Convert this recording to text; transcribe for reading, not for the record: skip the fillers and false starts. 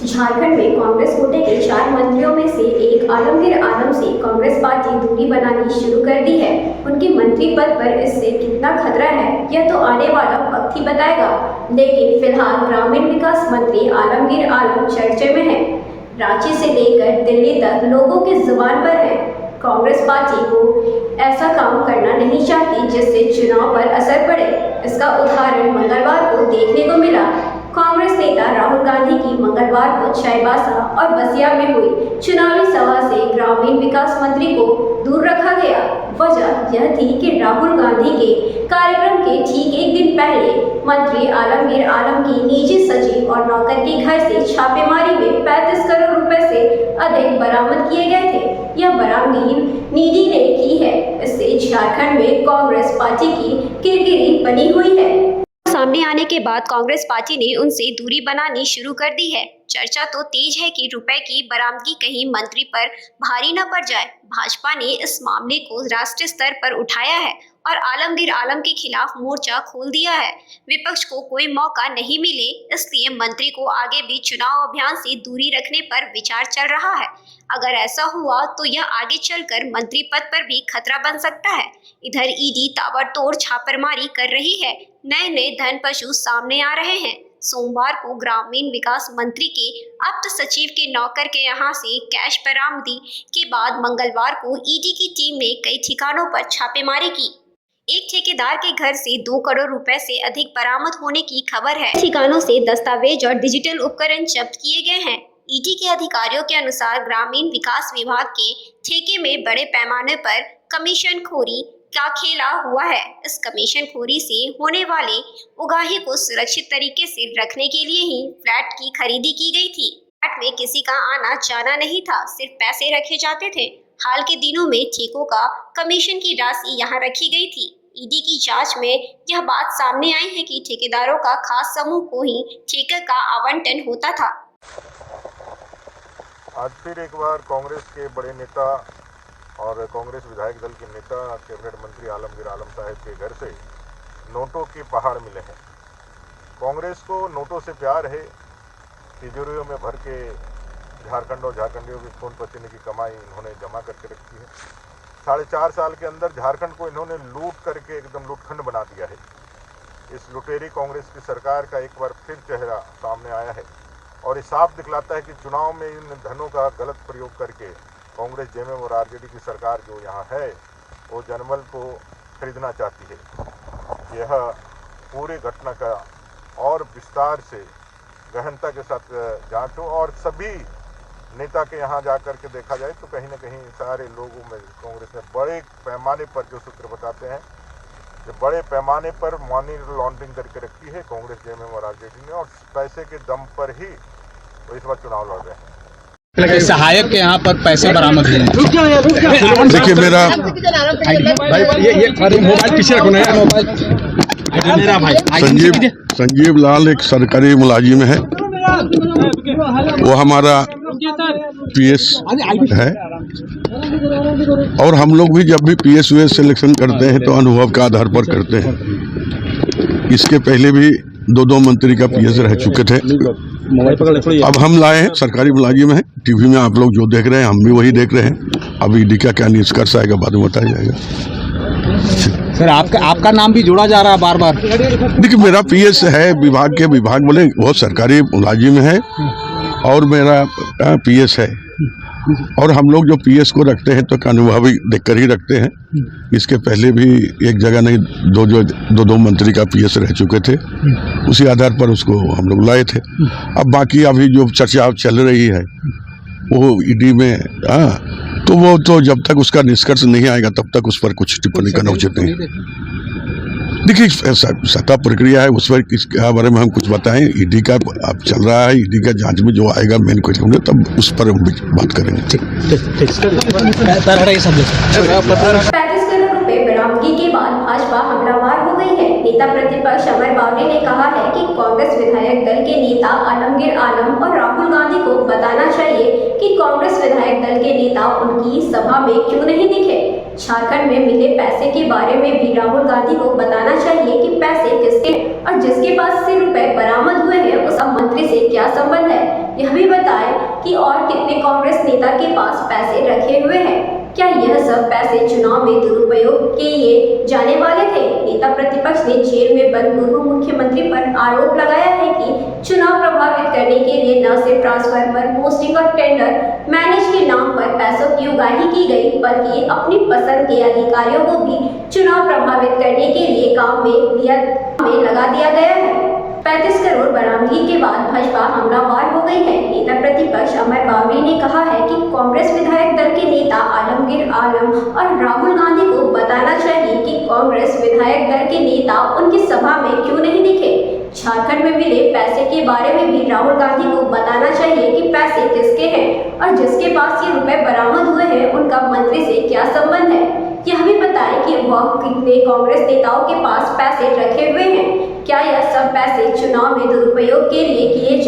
झारखंड में कांग्रेस कोटे के 4 मंत्रियों में से एक आलमगीर आलम से कांग्रेस पार्टी दूरी बनानी शुरू कर दी है। उनके मंत्री पद पर इससे कितना खतरा है यह तो आने वाला वक्त ही बताएगा, लेकिन फिलहाल ग्रामीण विकास मंत्री आलमगीर आलम चर्चे में है। रांची से लेकर दिल्ली तक लोगों की जुबान पर है। कांग्रेस पार्टी को ऐसा काम करना नहीं चाहती जिससे चुनाव पर असर पड़े। इसका उदाहरण मंगलवार को देखने को मिला। कांग्रेस नेता राहुल गांधी की मंगलवार को चाईबासा और बसिया में हुई चुनावी सभा से ग्रामीण विकास मंत्री को दूर रखा गया। वजह यह थी कि राहुल गांधी के कार्यक्रम के ठीक एक दिन पहले मंत्री आलमगीर आलम की निजी सचिव और नौकर के घर से छापेमारी में 35 करोड़ रुपए से अधिक बरामद किए गए थे। यह बरामदगी नीडी ने की है। इससे झारखंड में कांग्रेस पार्टी की किरकिरी बनी हुई है। सामने आने के बाद कांग्रेस पार्टी ने उनसे दूरी बनानी शुरू कर दी है। चर्चा तो तेज है कि रुपए की बरामदगी कहीं मंत्री पर भारी न पड़ जाए। भाजपा ने इस मामले को राष्ट्रीय स्तर पर उठाया है और आलमगीर आलम के खिलाफ मोर्चा खोल दिया है। विपक्ष को कोई मौका नहीं मिले, इसलिए मंत्री को आगे भी चुनाव अभियान से दूरी रखने पर विचार चल रहा है। अगर ऐसा हुआ तो यह आगे चलकर मंत्री पद पर भी खतरा बन सकता है। इधर ईडी ताबड़तोड़ छापेमारी कर रही है। नए नए धन पशु सामने आ रहे हैं। सोमवार को ग्रामीण विकास मंत्री के आप्त सचिव के नौकर के यहां से कैश बरामदी के बाद मंगलवार को ईडी की टीम ने कई ठिकानों पर छापेमारी की। एक ठेकेदार के घर से 2 करोड़ रुपए से अधिक बरामद होने की खबर है। ठिकानों से दस्तावेज और डिजिटल उपकरण जब्त किए गए हैं। ईडी के अधिकारियों के अनुसार ग्रामीण विकास विभाग के ठेके में बड़े पैमाने पर कमीशनखोरी का खेला हुआ है। इस कमीशनखोरी से होने वाले उगाही को सुरक्षित तरीके से रखने के लिए ही फ्लैट की खरीदी की गई थी। फ्लैट में किसी का आना जाना नहीं था, सिर्फ पैसे रखे जाते थे। हाल के दिनों में ठेकों का कमीशन की राशि यहाँ रखी गई थी। ईडी की जांच में यह बात सामने आई है कि ठेकेदारों का खास समूह को ही ठेके का आवंटन होता था। आज फिर एक बार कांग्रेस के बड़े नेता और कांग्रेस विधायक दल के नेता कैबिनेट मंत्री आलमगीर आलम साहब के घर से नोटों के पहाड़ मिले हैं। कांग्रेस को नोटों से प्यार है। तिजोरियों में भर के झारखंड और झारखंडियों के खून पसीने की कमाई इन्होंने जमा करके रखी है। 4.5 साल के अंदर झारखंड को इन्होंने लूट करके एकदम लूटखंड बना दिया है। इस लुटेरी कांग्रेस की सरकार का एक बार फिर चेहरा सामने आया है और ये साफ दिखलाता है कि चुनाव में इन धनों का गलत प्रयोग करके कांग्रेस जेएमएम और आरजेडी की सरकार जो यहाँ है वो जनमल को खरीदना चाहती है। यह पूरे घटना का और विस्तार से गहनता के साथ जांच हो और सभी नेता के यहाँ जा कर के देखा जाए तो कहीं ना कहीं सारे लोगों में कांग्रेस ने बड़े पैमाने पर जो सूत्र बताते हैं जो बड़े पैमाने पर मनी लॉन्ड्रिंग करके रखी है कांग्रेस जेएमएम और आरजेडी ने और पैसे के दम पर ही वो इस बार चुनाव लड़ रहे हैं। सहायक के यहाँ पर पैसे बरामद हुए। देखिए मेरा भाई ये मोबाइल पीछे रखो ना मोबाइल। मेरा भाई संजीव लाल एक सरकारी मुलाजिम है। वो हमारा पीएस है और हम लोग भी जब भी पीएस यूएस सिलेक्शन करते हैं तो अनुभव के आधार पर करते हैं। इसके पहले भी 2 मंत्री का पीएस रह चुके थे। अब हम लाए हैं, सरकारी मुलाजिम है। टीवी में आप लोग जो देख रहे हैं हम भी वही देख रहे हैं। अब ईडी का क्या निष्कर्ष आएगा बाद में बताया जाएगा। सर आपका नाम भी जोड़ा जा रहा है बार बार। देखिए मेरा पीएस है, विभाग के विभाग बोले वो सरकारी मुलाजिम है और मेरा पीएस है और हम लोग जो पीएस को रखते हैं तो अनुभवी देखकर ही रखते हैं। इसके पहले भी एक जगह नहीं 2 मंत्री का पीएस रह चुके थे, उसी आधार पर उसको हम लोग लाए थे। अब बाकी अभी जो चर्चा चल रही है वो ईडी में तो वो तो जब तक उसका निष्कर्ष नहीं आएगा तब तक उस पर कुछ टिप्पणी करना उचित नहीं। देखिए सत्ता प्रक्रिया है, उस पर किसके बारे में हम कुछ बताएं। ईडी का अब चल रहा है, ईडी का जांच में जो आएगा मेन कुछ होंगे तब उस पर हम बात करेंगे। 35 करोड़ रुपए बरामदगी के बाद भाजपा हमलावर हो गई है। नेता प्रतिपक्ष अमर बावरे ने कहा है कि कांग्रेस विधायक दल के नेता आलमगीर आलम और राहुल गांधी को बताना चाहिए कि कांग्रेस विधायक दल के नेता उनकी सभा में क्यों नहीं दिखे। झारखंड में मिले पैसे के बारे में भी राहुल गांधी को बताना चाहिए कि पैसे किसके और जिसके पास से रुपए बरामद हुए हैं उसका मंत्री से क्या संबंध है। यह भी बताएं कि और कितने कांग्रेस नेता के पास पैसे रखे हुए हैं। क्या यह सब पैसे चुनाव में दुरुपयोग किए जाने वाले थे। नेता प्रतिपक्ष ने जेल में बंद पूर्व मुख्यमंत्री पर आरोप लगाया है कि चुनाव प्रभावित करने के लिए न सिर्फ ट्रांसफार्मर, पोस्टिंग और टेंडर मैनेज के नाम पर पैसों की उगाही की गई, बल्कि अपनी पसंद के अधिकारियों को भी चुनाव प्रभावित करने के लिए काम में लगा दिया गया है। 35 करोड़ बरामदगी के बाद भाजपा हमलावर हो गई है। नेता प्रतिपक्ष अमर बावरी ने कहा है कि कांग्रेस विधायक दल के नेता आलमगीर आलम और राहुल गांधी को बताना चाहिए कि कांग्रेस विधायक दल के नेता उनकी सभा में क्यों नहीं दिखे। झारखंड में मिले पैसे के बारे में भी राहुल गांधी को बताना चाहिए कि पैसे किसके हैं और जिसके पास ये रुपए बरामद हुए हैं उनका मंत्री से क्या संबंध है। यह भी बताएं कि वह कितने कांग्रेस नेताओं के पास पैसे रखे हुए हैं। क्या यह सब पैसे चुनाव में दुरुपयोग के लिए किए